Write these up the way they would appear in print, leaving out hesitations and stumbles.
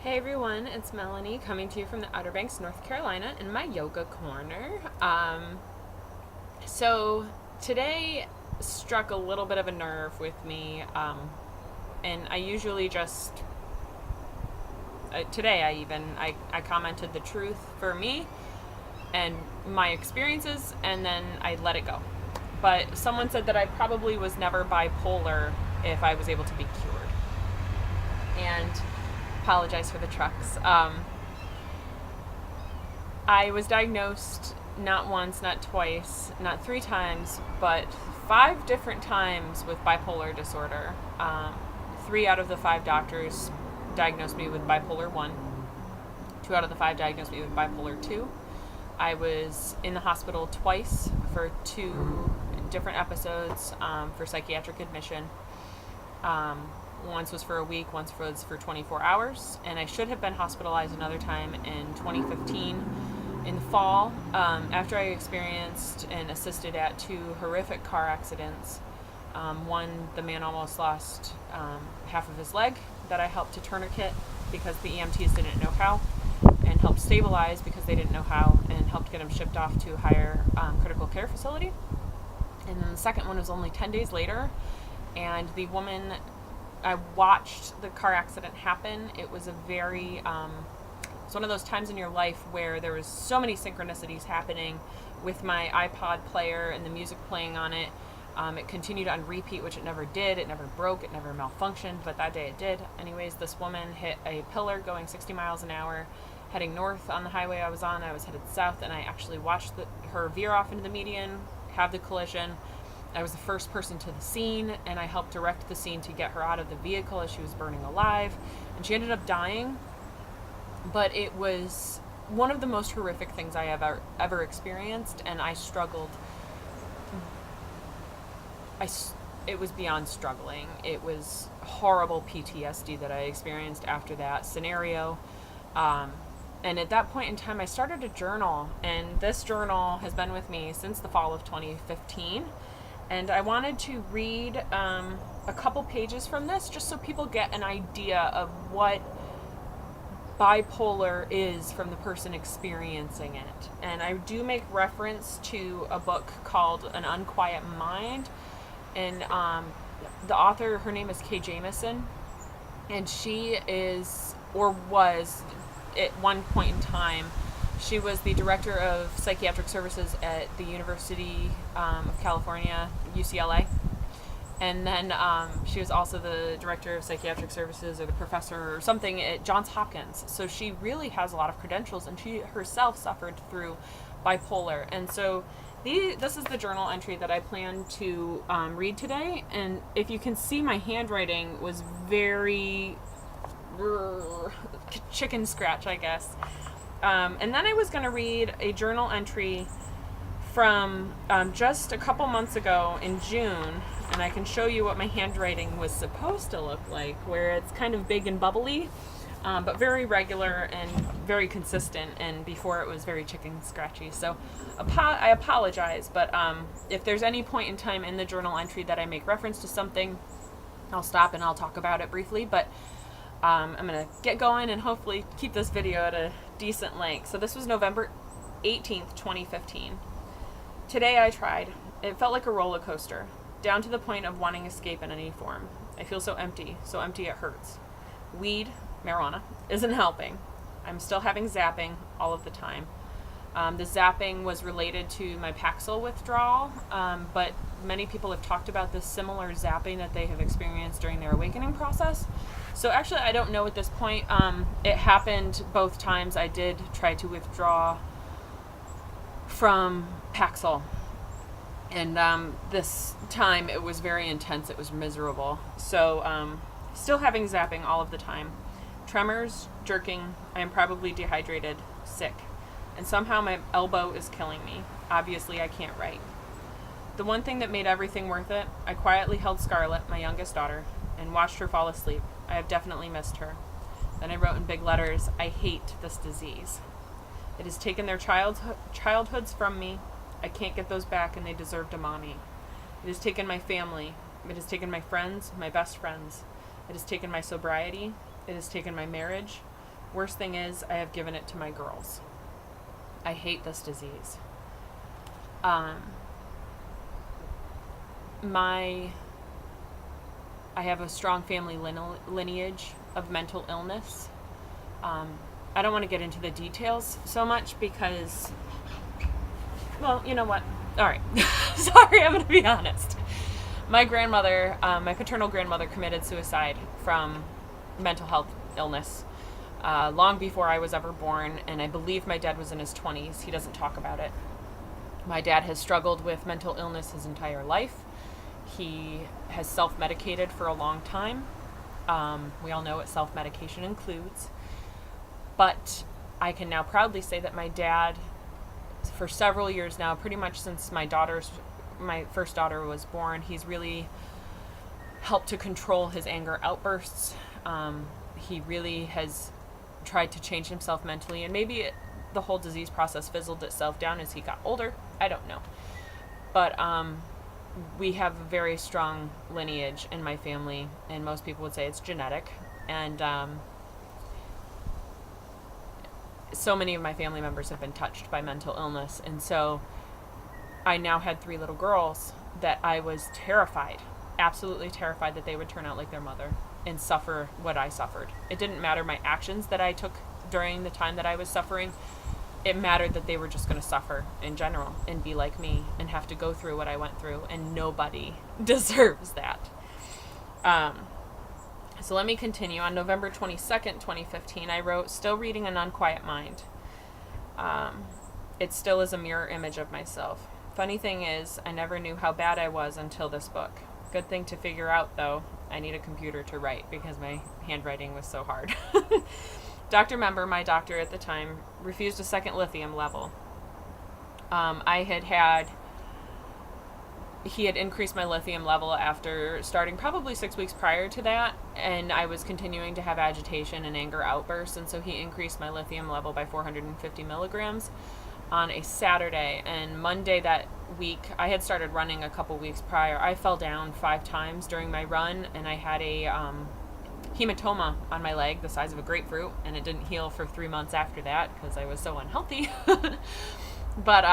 Hey everyone, it's Melanie coming to you from the Outer Banks, North Carolina, in my yoga corner. So today struck a little bit of a nerve with me, and I usually just today I commented the truth for me and my experiences, and then I let it go. But someone said that I probably was never bipolar if I was able to be cured, and apologize for the trucks. I was diagnosed not once, not twice, not three times, but five different times with bipolar disorder. Three out of the five doctors diagnosed me with bipolar 1. Two out of the five diagnosed me with bipolar 2. I was in the hospital twice for two different episodes for psychiatric admission. Once was for a week, once was for 24 hours, and I should have been hospitalized another time in 2015 in the fall after I experienced and assisted at two horrific car accidents. One, the man almost lost half of his leg that I helped to tourniquet because the EMTs didn't know how, and helped stabilize because they didn't know how, and helped get him shipped off to a higher critical care facility. And then the second one was only 10 days later, and the woman, I watched the car accident happen. It was it's one of those times in your life where there was so many synchronicities happening with my iPod player and the music playing on it. It continued on repeat, which it never did. It never broke. It never malfunctioned, but that day it did. Anyways, this woman hit a pillar going 60 miles an hour, heading north on the highway I was on. I was headed south, and I actually watched her veer off into the median, have the collision. I was the first person to the scene, and I helped direct the scene to get her out of the vehicle as she was burning alive. And she ended up dying, but it was one of the most horrific things I ever experienced, and I struggled. It was beyond struggling. It was horrible PTSD that I experienced after that scenario. And at that point in time, I started a journal, and this journal has been with me since the fall of 2015. And I wanted to read a couple pages from this just so people get an idea of what bipolar is from the person experiencing it. And I do make reference to a book called An Unquiet Mind. And the author, her name is Kay Jamison. And she is, or was, at one point in time, she was the director of psychiatric services at the University of California, UCLA. And then she was also the director of psychiatric services or the professor or something at Johns Hopkins. So she really has a lot of credentials, and she herself suffered through bipolar. And so this is the journal entry that I plan to read today. And if you can see, my handwriting was very chicken scratch, I guess. And then I was going to read a journal entry from just a couple months ago in June, and I can show you what my handwriting was supposed to look like, where it's kind of big and bubbly, but very regular and very consistent, and before it was very chicken scratchy. So I apologize, but if there's any point in time in the journal entry that I make reference to something, I'll stop and I'll talk about it briefly, but I'm going to get going and hopefully keep this video at a decent length. So this was November 18th, 2015. Today I tried. It felt like a roller coaster, down to the point of wanting escape in any form. I feel so empty it hurts. Weed, marijuana, isn't helping. I'm still having zapping all of the time. The zapping was related to my Paxil withdrawal, but many people have talked about this similar zapping that they have experienced during their awakening process. So actually, I don't know at this point. It happened both times. I did try to withdraw from Paxil, and this time it was very intense. It was miserable. So still having zapping all of the time. Tremors, jerking. I am probably dehydrated, sick. And somehow my elbow is killing me. Obviously, I can't write. The one thing that made everything worth it, I quietly held Scarlett, my youngest daughter, and watched her fall asleep. I have definitely missed her. Then I wrote in big letters, I hate this disease. It has taken their childhoods from me. I can't get those back, and they deserved a mommy. It has taken my family. It has taken my friends, my best friends. It has taken my sobriety. It has taken my marriage, Worst thing is, I have given it to my girls. I hate this disease. I have a strong family lineage of mental illness. I don't want to get into the details so much because, well, you know what? All right. Sorry, I'm going to be honest. My grandmother, my paternal grandmother, committed suicide from mental health illness long before I was ever born, and I believe my dad was in his 20s. He doesn't talk about it. My dad has struggled with mental illness his entire life. He has self-medicated for a long time. We all know what self-medication includes. But I can now proudly say that my dad, for several years now, pretty much since my first daughter was born, he's really helped to control his anger outbursts. He really has tried to change himself mentally, and maybe the whole disease process fizzled itself down as he got older. I don't know. But we have a very strong lineage in my family, and most people would say it's genetic. And so many of my family members have been touched by mental illness. And so I now had 3 little girls that I was terrified, absolutely terrified that they would turn out like their mother and suffer what I suffered. It didn't matter my actions that I took during the time that I was suffering. It mattered that they were just going to suffer in general and be like me and have to go through what I went through, and nobody deserves that. So let me continue. On November 22nd, 2015, I wrote, "Still reading An Unquiet Mind. It still is a mirror image of myself. Funny thing is, I never knew how bad I was until this book. Good thing to figure out, though. I need a computer to write because my handwriting was so hard." Dr. Member, my doctor at the time, refused a second lithium level. He had increased my lithium level after starting probably 6 weeks prior to that, and I was continuing to have agitation and anger outbursts, and so he increased my lithium level by 450 milligrams on a Saturday. And Monday that week, I had started running a couple weeks prior. I fell down 5 times during my run, and I had a hematoma on my leg the size of a grapefruit, and it didn't heal for 3 months after that because I was so unhealthy. But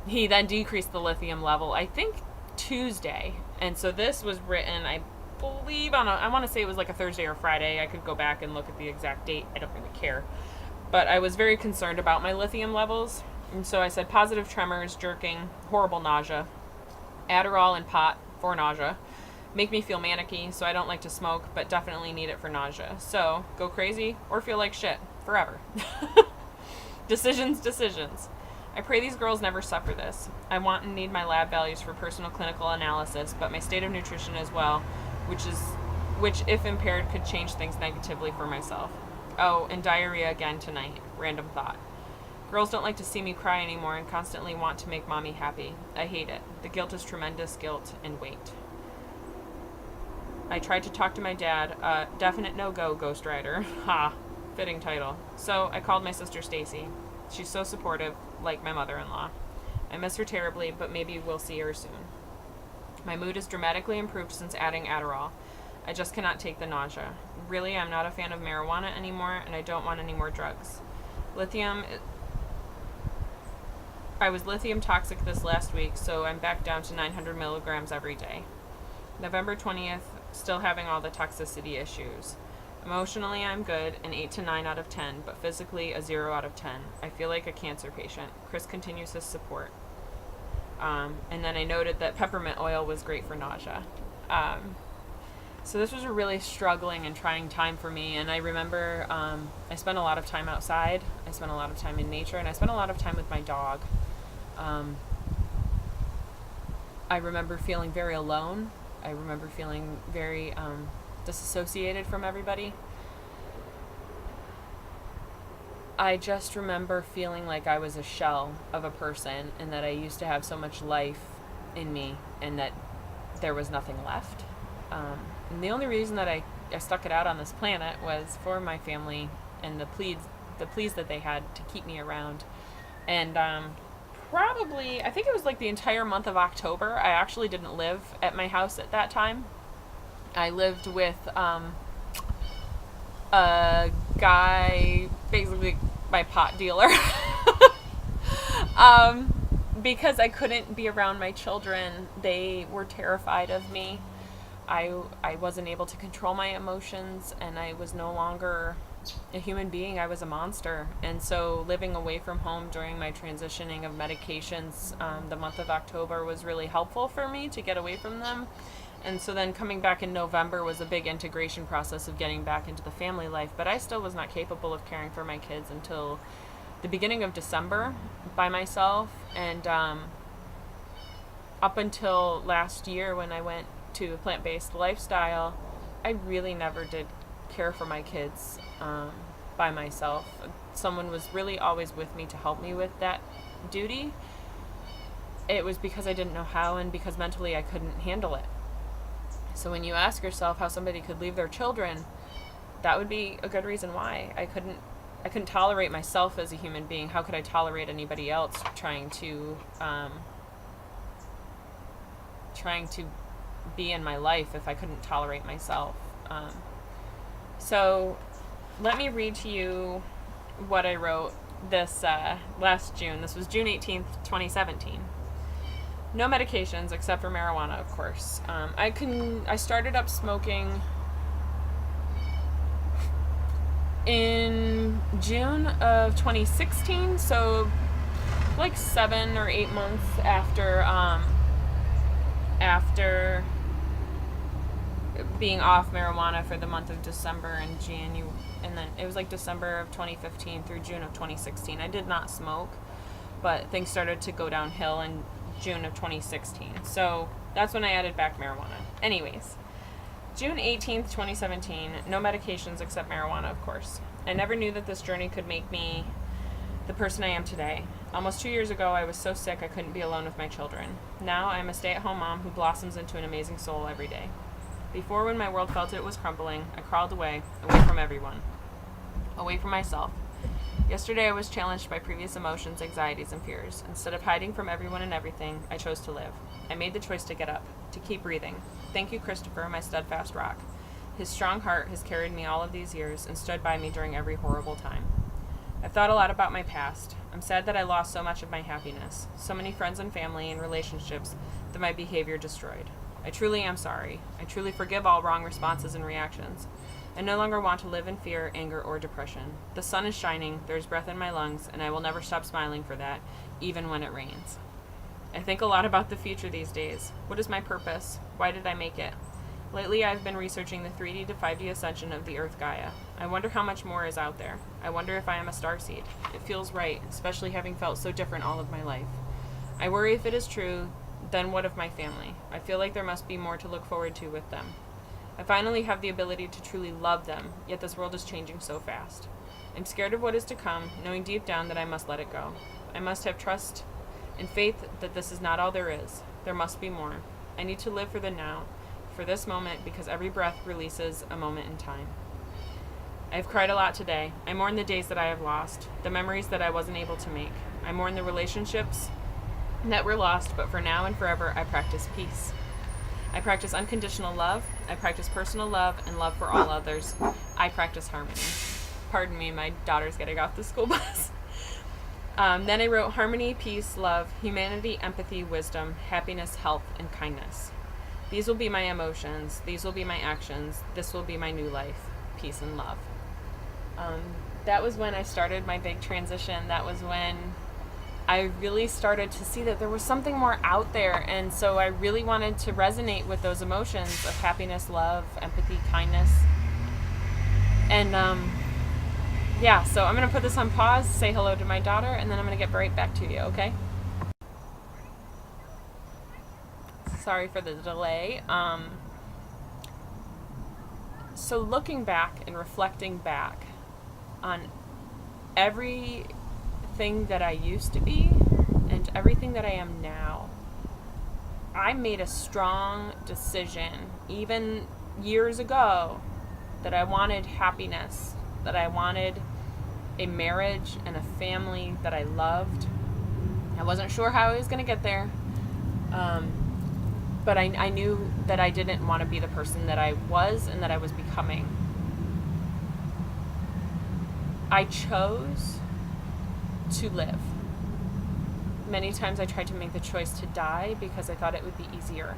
he then decreased the lithium level, I think Tuesday. And so this was written, I believe, I want to say it was like a Thursday or Friday. I could go back and look at the exact date. I don't really care. But I was very concerned about my lithium levels. And so I said positive tremors, jerking, horrible nausea, Adderall and pot for nausea, make me feel manicky, so I don't like to smoke, but definitely need it for nausea. So go crazy or feel like shit forever. Decisions. I pray these girls never suffer this. I want and need my lab values for personal clinical analysis, but my state of nutrition as well, which if impaired could change things negatively for myself. Oh, and diarrhea again tonight. Random thought. Girls don't like to see me cry anymore and constantly want to make mommy happy. I hate it. The guilt is tremendous guilt and weight. I tried to talk to my dad. Definite no-go, ghostwriter. Ha. Fitting title. So I called my sister Stacy. She's so supportive, like my mother-in-law. I miss her terribly, but maybe we'll see her soon. My mood is dramatically improved since adding Adderall. I just cannot take the nausea. Really, I'm not a fan of marijuana anymore, and I don't want any more drugs. I was lithium toxic this last week, so I'm back down to 900 milligrams every day. November 20th, still having all the toxicity issues. Emotionally, I'm good, an 8 to 9 out of 10, but physically a 0 out of 10. I feel like a cancer patient. Chris continues his support. And then I noted that peppermint oil was great for nausea. So this was a really struggling and trying time for me, and I remember I spent a lot of time outside, I spent a lot of time in nature, and I spent a lot of time with my dog. I remember feeling very alone. I remember feeling very disassociated from everybody. I just remember feeling like I was a shell of a person, and that I used to have so much life in me, and that there was nothing left. And the only reason that I stuck it out on this planet was for my family and the pleas that they had to keep me around. And probably, I think it was like the entire month of October, I actually didn't live at my house at that time. I lived with a guy, basically my pot dealer, because I couldn't be around my children. They were terrified of me. I wasn't able to control my emotions, and I was no longer a human being. I was a monster. And so living away from home during my transitioning of medications, the month of October was really helpful for me to get away from them. And so then coming back in November was a big integration process of getting back into the family life. But I still was not capable of caring for my kids until the beginning of December by myself. And up until last year when I went to a plant-based lifestyle, I really never did care for my kids by myself. Someone was really always with me to help me with that duty. It was because I didn't know how, and because mentally I couldn't handle it. So when you ask yourself how somebody could leave their children, that would be a good reason why. I couldn't tolerate myself as a human being. How could I tolerate anybody else trying to be in my life if I couldn't tolerate myself? So let me read to you what I wrote this last June. This was June 18th, 2017. No medications except for marijuana, of course. I started up smoking in June of 2016, so like 7 or 8 months after being off marijuana for the month of December and January, and then it was like December of 2015 through June of 2016. I did not smoke, but things started to go downhill in June of 2016. So that's when I added back marijuana. Anyways, June 18th, 2017, no medications except marijuana, of course. I never knew that this journey could make me the person I am today. Almost 2 years ago, I was so sick I couldn't be alone with my children. Now I'm a stay-at-home mom who blossoms into an amazing soul every day. Before, when my world felt it was crumbling, I crawled away from everyone, away from myself. Yesterday I was challenged by previous emotions, anxieties, and fears. Instead of hiding from everyone and everything, I chose to live. I made the choice to get up, to keep breathing. Thank you, Christopher, my steadfast rock. His strong heart has carried me all of these years and stood by me during every horrible time. I've thought a lot about my past. I'm sad that I lost so much of my happiness, so many friends and family and relationships that my behavior destroyed. I truly am sorry. I truly forgive all wrong responses and reactions. I no longer want to live in fear, anger, or depression. The sun is shining, there's breath in my lungs, and I will never stop smiling for that, even when it rains. I think a lot about the future these days. What is my purpose? Why did I make it? Lately, I've been researching the 3D to 5D ascension of the Earth Gaia. I wonder how much more is out there. I wonder if I am a starseed. It feels right, especially having felt so different all of my life. I worry if it is true, then what of my family? I feel like there must be more to look forward to with them. I finally have the ability to truly love them, yet this world is changing so fast. I'm scared of what is to come, knowing deep down that I must let it go. I must have trust and faith that this is not all there is. There must be more. I need to live for the now, for this moment, because every breath releases a moment in time. I have cried a lot today. I mourn the days that I have lost, the memories that I wasn't able to make. I mourn the relationships that were lost, but for now and forever, I practice peace. I practice unconditional love. I practice personal love and love for all others. I practice harmony. Pardon me, my daughter's getting off the school bus. Then I wrote harmony, peace, love, humanity, empathy, wisdom, happiness, health, and kindness. These will be my emotions. These will be my actions. This will be my new life. Peace and love. That was when I started my big transition. That was when I really started to see that there was something more out there, and so I really wanted to resonate with those emotions of happiness, love, empathy, kindness. And so I'm going to put this on pause, say hello to my daughter, and then I'm going to get right back to you, okay? Sorry for the delay. So looking back and reflecting back on everything that I used to be and everything that I am now, I made a strong decision, even years ago, that I wanted happiness, that I wanted a marriage and a family that I loved. I wasn't sure how I was going to get there, but I knew that I didn't want to be the person that I was and that I was becoming. I chose to live. Many times I tried to make the choice to die because I thought it would be easier.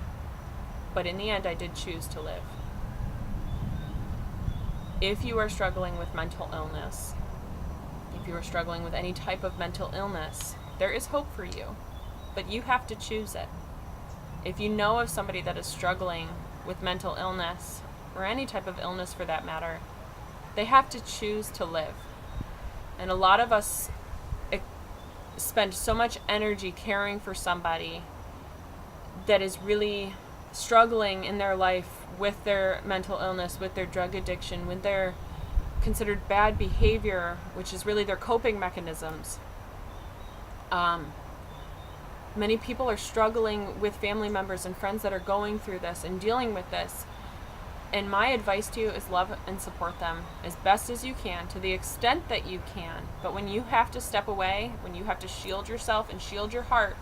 But in the end, I did choose to live. If you are struggling with mental illness, if you are struggling with any type of mental illness, there is hope for you, but you have to choose it. If you know of somebody that is struggling with mental illness, or any type of illness for that matter, they have to choose to live. And a lot of us spend so much energy caring for somebody that is really struggling in their life with their mental illness, with their drug addiction, with their considered bad behavior, which is really their coping mechanisms. Many people are struggling with family members and friends that are going through this and dealing with this. And my advice to you is love and support them as best as you can, to the extent that you can. But when you have to step away, when you have to shield yourself and shield your heart,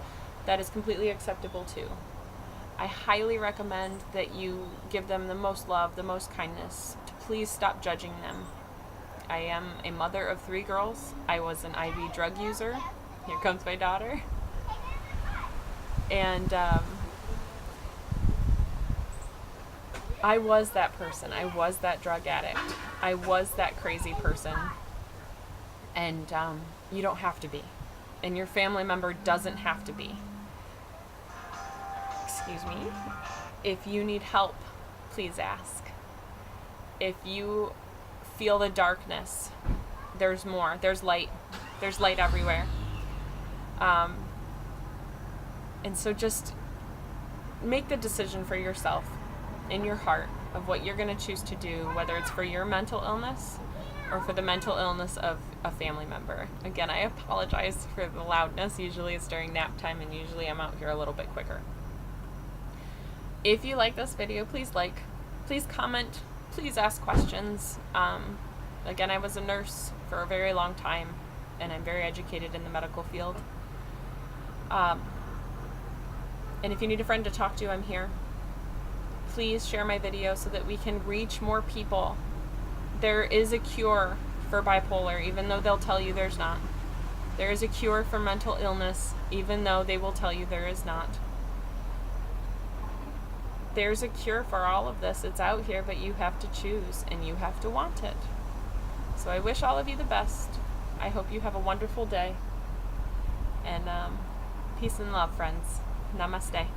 that is completely acceptable too. I highly recommend that you give them the most love, the most kindness, to please stop judging them. I am a mother of 3 girls. I was an IV drug user. Here comes my daughter. And I was that person. I was that drug addict. I was that crazy person. And you don't have to be. And your family member doesn't have to be. Excuse me. If you need help, please ask. If you feel the darkness, there's more. There's light. There's light everywhere. And so just make the decision for yourself in your heart of what you're going to choose to do, whether it's for your mental illness or for the mental illness of a family member. Again, I apologize for the loudness. Usually it's during nap time, and usually I'm out here a little bit quicker. If you like this video, please comment, please ask questions. Again, I was a nurse for a very long time, and I'm very educated in the medical field. And if you need a friend to talk to, I'm here. Please share my video so that we can reach more people. There is a cure for bipolar, even though they'll tell you there's not. There is a cure for mental illness, even though they will tell you there is not. There's a cure for all of this. It's out here, but you have to choose, and you have to want it. So I wish all of you the best. I hope you have a wonderful day. And peace and love, friends. Namaste.